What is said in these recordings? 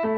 Hello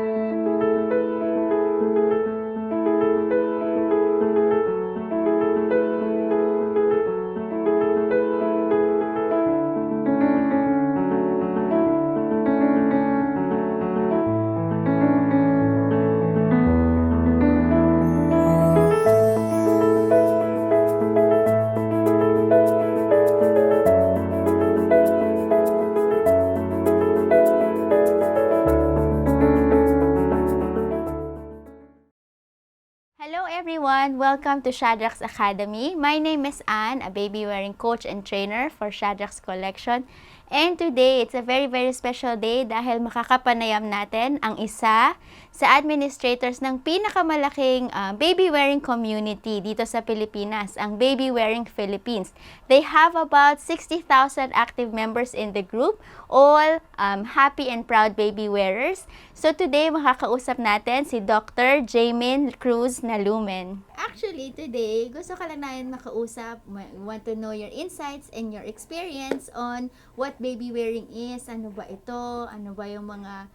everyone! Welcome to Shadrach's Academy. My name is Anne, a baby wearing coach and trainer for Shadrach's collection. And today, it's a very special day dahil makakapanayam natin ang isa sa administrators ng pinakamalaking baby wearing community dito sa Pilipinas, ang Babywearing Philippines. They have about 60,000 active members in the group, all happy and proud baby wearers. So today, makakausap natin si Dr. Jamine Cruz Nalumen. Actually, today, gusto ka lang natin makausap. We want to know your insights and your experience on what baby wearing is. Ano ba ito? Ano ba yung mga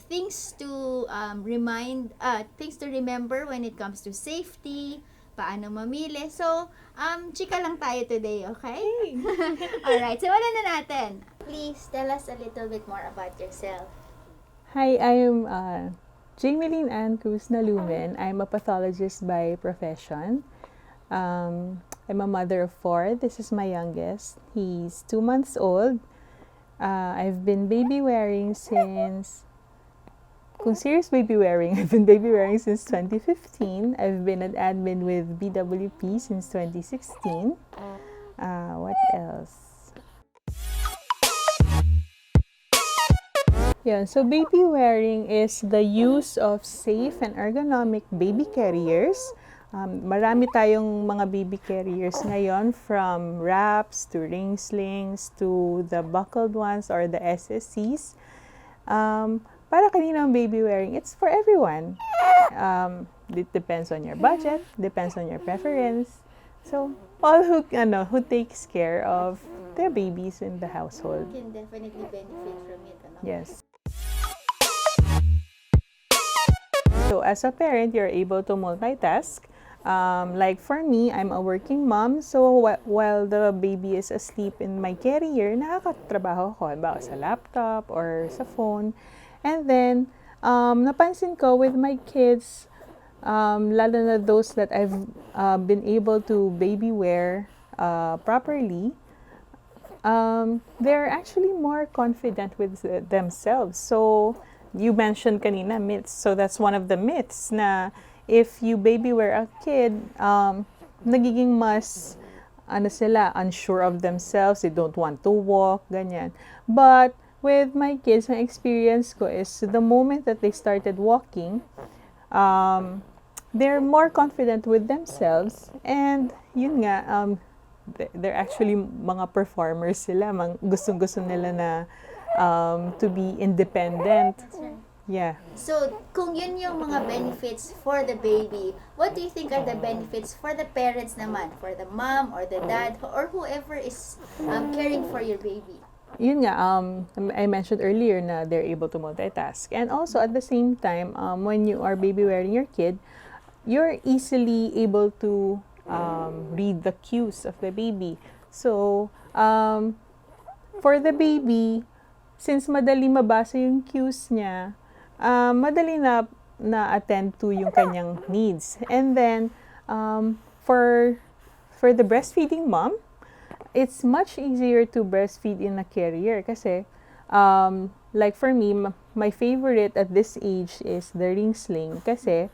things to things to remember when it comes to safety, paano mamili. So, chika lang tayo today, okay? Alright, simulan na natin. Please tell us a little bit more about yourself. Hi, I'm Jamine Cruz Nalumen. I'm a pathologist by profession. I'm a mother of 4. This is my youngest. He's 2 months old. I've been baby wearing since, kung serious baby wearing, I've been baby wearing since 2015. I've been an admin with BWP since 2016. What else? Yeah, so baby wearing is the use of safe and ergonomic baby carriers. Marami tayong mga baby carriers ngayon, from wraps to ring slings to the buckled ones or the SSCs. Para kanino ang baby wearing? It's for everyone. It depends on your budget, depends on your preference. So, all who takes care of their babies in the household Can definitely benefit from it. Ano? Yes. So as a parent, you're able to multitask. Like for me, I'm a working mom. So while the baby is asleep in my carrier, nakakatrabaho ko, halimbawa sa laptop or sa phone. And then, napansin ko with my kids, lalo na those that I've been able to baby wear properly, they're actually more confident with themselves. So, you mentioned kanina myths. So, that's one of the myths na if you baby wear a kid, nagiging mas, unsure of themselves, they don't want to walk, ganyan. But, with my kids, ang experience ko is the moment that they started walking, they're more confident with themselves, and yun nga, they're actually mga performers sila, gustong-gusto nila na to be independent. That's right. Yeah. So, kung yun yung mga benefits for the baby, what do you think are the benefits for the parents naman? For the mom or the dad or whoever is caring for your baby? Yun nga, I mentioned earlier na they're able to multitask. And also, at the same time, when you are baby wearing your kid, you're easily able to read the cues of the baby. So, for the baby, since madali mabasa yung cues niya, madali na attend to yung kanyang needs. And then, for the breastfeeding mom, it's much easier to breastfeed in a carrier kasi, like for me, my favorite at this age is the ring sling kasi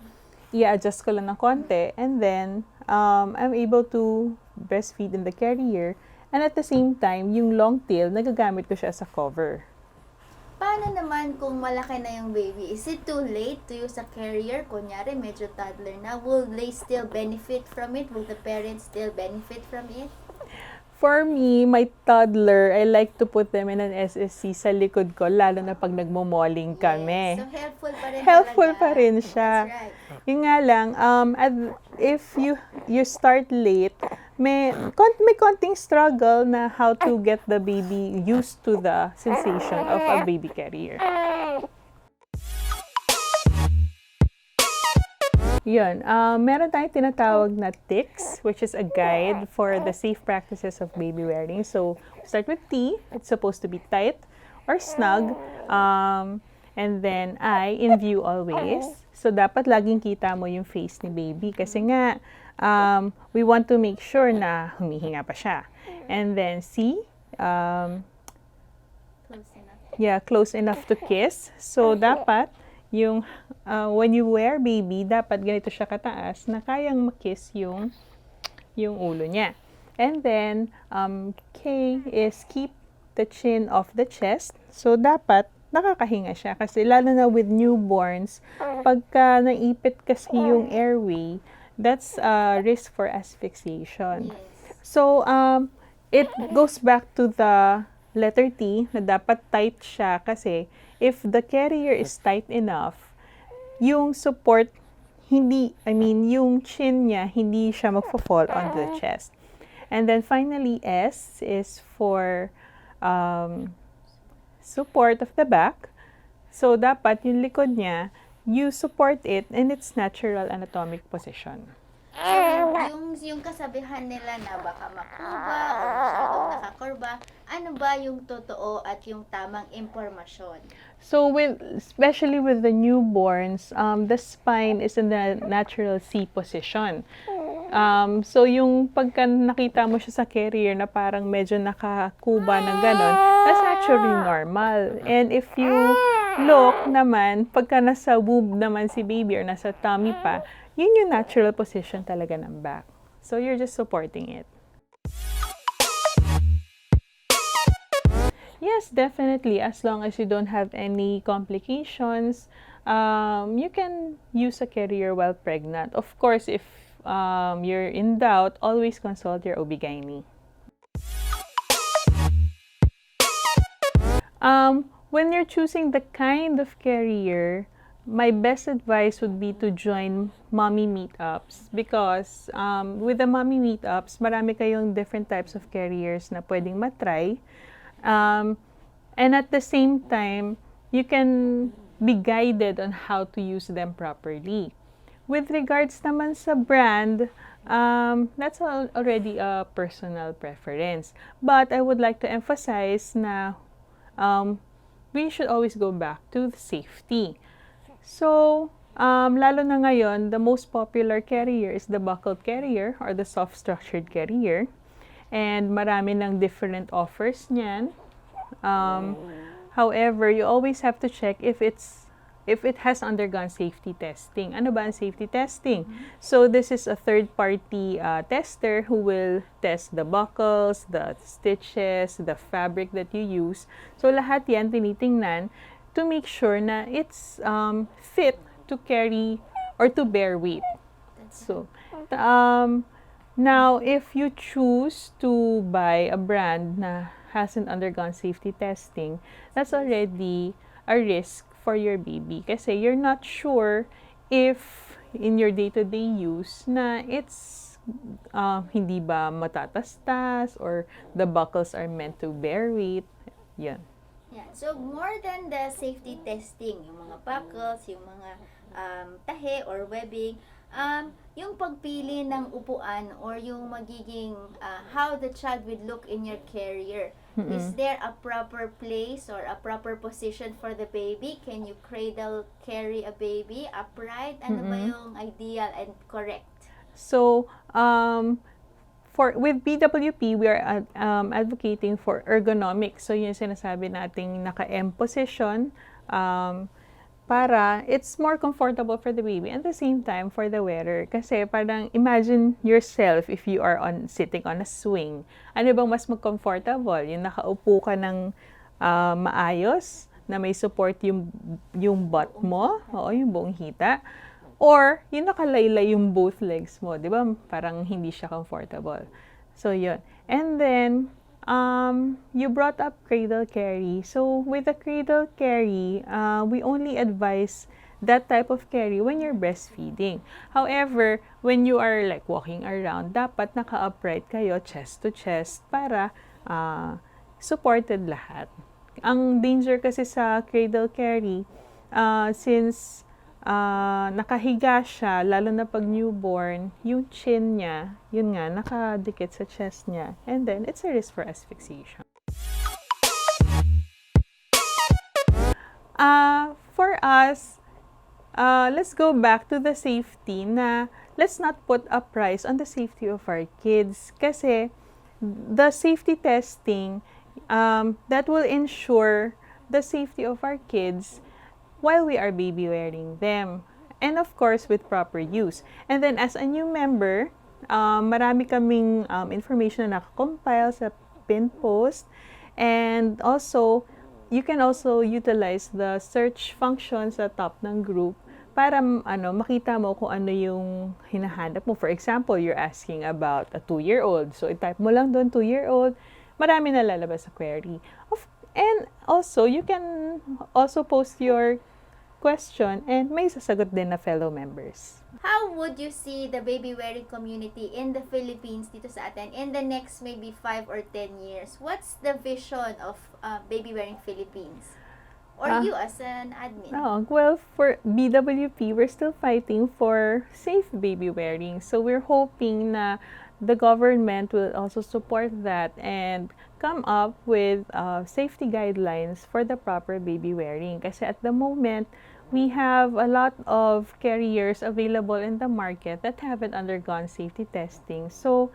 i-adjust ko lang ng konti and then I'm able to breastfeed in the carrier, and at the same time, yung long tail, nagagamit ko siya as a cover. Paano naman kung malaki na yung baby? Is it too late to use a carrier? Kunyari, medyo toddler na. Will they still benefit from it? Will the parents still benefit from it? For me, my toddler, I like to put them in an SSC sa likod ko, lalo na pag nagmo-malling kami. Yes. So, helpful pa rin Helpful talaga. pa rin siya. That's right. Yun nga lang, if you start late, may konting struggle na how to get the baby used to the sensation of a baby carrier. Yun. Meron tayong tinatawag na TICS, which is a guide for the safe practices of baby wearing. So, start with T. It's supposed to be tight or snug. And then I, in view always. So, dapat laging kita mo yung face ni baby. Kasi nga, we want to make sure na humihinga pa siya. And then C, close enough to kiss. So, dapat yung when you wear baby, dapat ganito siya kataas na kayang makiss yung ulo niya. And then, K is keep the chin off the chest. So, dapat nakakahinga siya. Kasi lalo na with newborns, pagka naipit kasi yung airway, that's a risk for asphyxiation. So, it goes back to the letter T na dapat tight siya kasi if the carrier is tight enough, yung support, yung chin niya, hindi siya magfa-fall onto the chest. And then finally, S is for support of the back. So, dapat yung likod niya, you support it in its natural anatomic position. Yung kasabihan nila na baka makurba o masyadong nakakurba, ano ba yung totoo at yung tamang impormasyon? So, especially with the newborns, the spine is in the natural C position. So, yung pagka nakita mo siya sa carrier na parang medyo nakakuba na gano'n, that's actually normal. And if you look naman, pagka nasa boob naman si baby or nasa tummy pa, yun yung natural position talaga ng back. So, you're just supporting it. Yes, definitely. As long as you don't have any complications, you can use a carrier while pregnant. Of course, if you're in doubt, always consult your OB/GYN. When you're choosing the kind of carrier, my best advice would be to join mommy meetups because with the mommy meetups, marami kayong different types of carriers na pwedeng matry. And at the same time, you can be guided on how to use them properly. With regards naman sa brand, that's already a personal preference. But I would like to emphasize na we should always go back to the safety. So, lalo na ngayon, the most popular carrier is the buckled carrier or the soft-structured carrier. And marami ng different offers niyan. However, you always have to check if it has undergone safety testing. Ano ba ang safety testing? So, this is a third-party tester who will test the buckles, the stitches, the fabric that you use. So, lahat yan tinitingnan to make sure na it's fit to carry or to bear weight. So, now, if you choose to buy a brand na hasn't undergone safety testing, that's already a risk for your baby. Kasi you're not sure if in your day-to-day use na it's hindi ba matatastas or the buckles are meant to bear weight. Yan. Yeah. So, more than the safety testing, yung mga buckles, yung mga tahe or webbing, yung pagpili ng upuan or yung magiging how the child would look in your carrier. Is there a proper place or a proper position for the baby? Can you cradle carry a baby upright? Ano ba yung ideal and correct? So, with BWP, we are advocating for ergonomic. So, yun sinasabi nating naka-M position para it's more comfortable for the baby and at the same time for the wearer. Kasi parang imagine yourself if you are sitting on a swing. Ano bang mas mag-comfortable? Yung nakaupo ka ng maayos, na may support yung butt mo, o yung buong hita. Or, yung nakalaylay yung both legs mo, di ba? Parang hindi siya comfortable. So, yun. And then, you brought up cradle carry. So, with the cradle carry, we only advise that type of carry when you're breastfeeding. However, when you are like walking around, dapat naka-upright kayo, chest to chest, para supported lahat. Ang danger kasi sa cradle carry, since nakahiga siya, lalo na pag newborn, yung chin niya, yun nga, nakadikit sa chest niya. And then, it's a risk for asphyxiation. For us, let's go back to the safety na let's not put a price on the safety of our kids. Kasi the safety testing that will ensure the safety of our kids while we are baby wearing them. And of course, with proper use. And then as a new member, marami kaming information na nakakompile sa pin post. And also, you can also utilize the search function sa top ng group para makita mo kung ano yung hinahanap mo. For example, you're asking about a 2-year-old. So, i-type mo lang doon 2-year-old. Marami na lalabas sa query. And also, you can also post your question and may sasagot din na fellow members. How would you see the baby wearing community in the Philippines dito sa atin in the next maybe 5 or 10 years? What's the vision of baby wearing Philippines? Or you as an admin? Well, for BWP, we're still fighting for safe baby wearing. So we're hoping na the government will also support that and come up with safety guidelines for the proper baby wearing. Kasi at the moment, we have a lot of carriers available in the market that haven't undergone safety testing. So,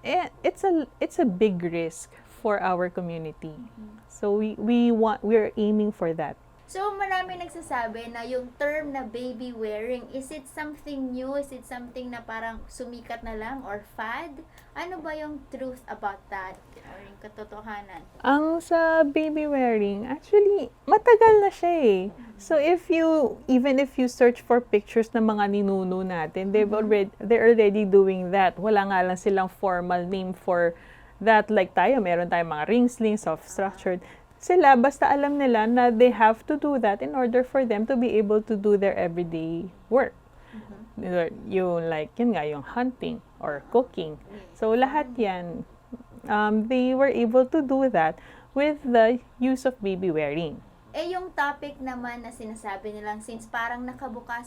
it's a big risk for our community. So we're aiming for that. So, marami nagsasabi na yung term na baby wearing, is it something new? Is it something na parang sumikat na lang or fad? Ano ba yung truth about that? Or yung katotohanan? Ang sa baby wearing, actually, matagal na siya eh. So, even if you search for pictures ng mga ninuno natin, they're already doing that. Wala nga lang silang formal name for that. Like tayo, meron tayong mga ring slings, soft structured. Sila, basta alam nila na they have to do that in order for them to be able to do their everyday work. Yung hunting or cooking. So, lahat yan, they were able to do that with the use of baby wearing. Yung topic naman na sinasabi nilang since parang nakabuka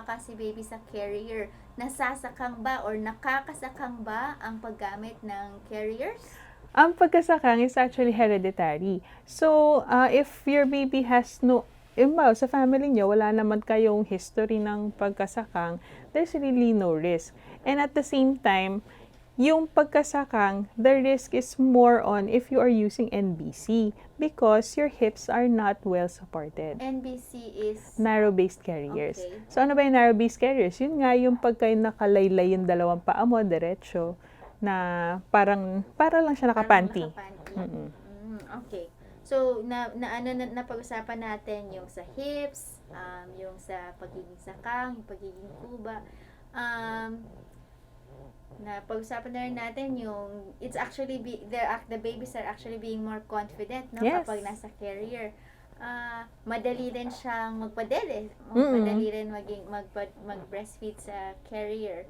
ka si baby sa carrier, nasasakang ba or nakakasakang ba ang paggamit ng carriers? Ang pagkasakang is actually hereditary. So, if your baby has sa family nyo, wala naman kayong history ng pagkasakang, there's really no risk. And at the same time, yung pagkasakang, the risk is more on if you are using NBC because your hips are not well supported. NBC is? Narrow-based carriers. Okay. So, ano ba yung narrow-based carriers? Yun nga yung pagka nakalaylay yung dalawang paa mo, diretso, na para lang siya nakapanty. Okay. So, napag-usapan natin yung sa hips, yung sa pagiging sakang, yung pagiging kuba. Napag-usapan na rin natin yung it's actually the babies are actually being more confident, no? Yes. Kapag nasa carrier. Madali rin siyang magpadede. Madali rin mag-breastfeed sa carrier.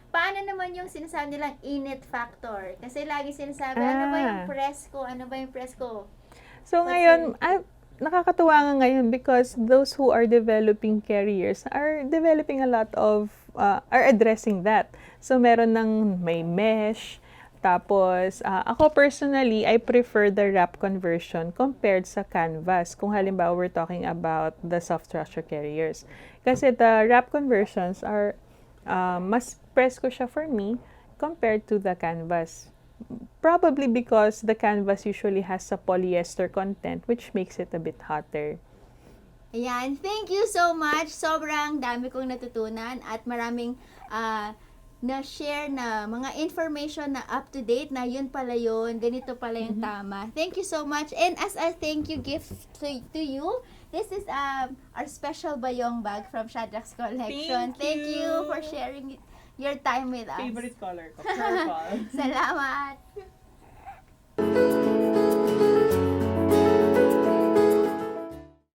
Paano naman yung sinasabi nilang init factor? Kasi lagi sinasabi, ano ba yung presko? Ano ba yung presko? So ngayon, nakakatuwa nga ngayon because those who are developing carriers are developing a lot of, are addressing that. So meron ng may mesh, tapos ako personally, I prefer the wrap conversion compared sa canvas. Kung halimbawa we're talking about the soft structure carriers. Kasi the wrap conversions are mas presko siya for me compared to the canvas. Probably because the canvas usually has a polyester content which makes it a bit hotter. Ayan, thank you so much. Sobrang dami kong natutunan at maraming na-share na mga information na up-to-date na yun pala yun, ganito pala yung tama. Thank you so much. And as a thank you gift to you, this is our special bayong bag from Shadrach's collection. Thank you for sharing your time with us. Favorite color ko, purple. Salamat!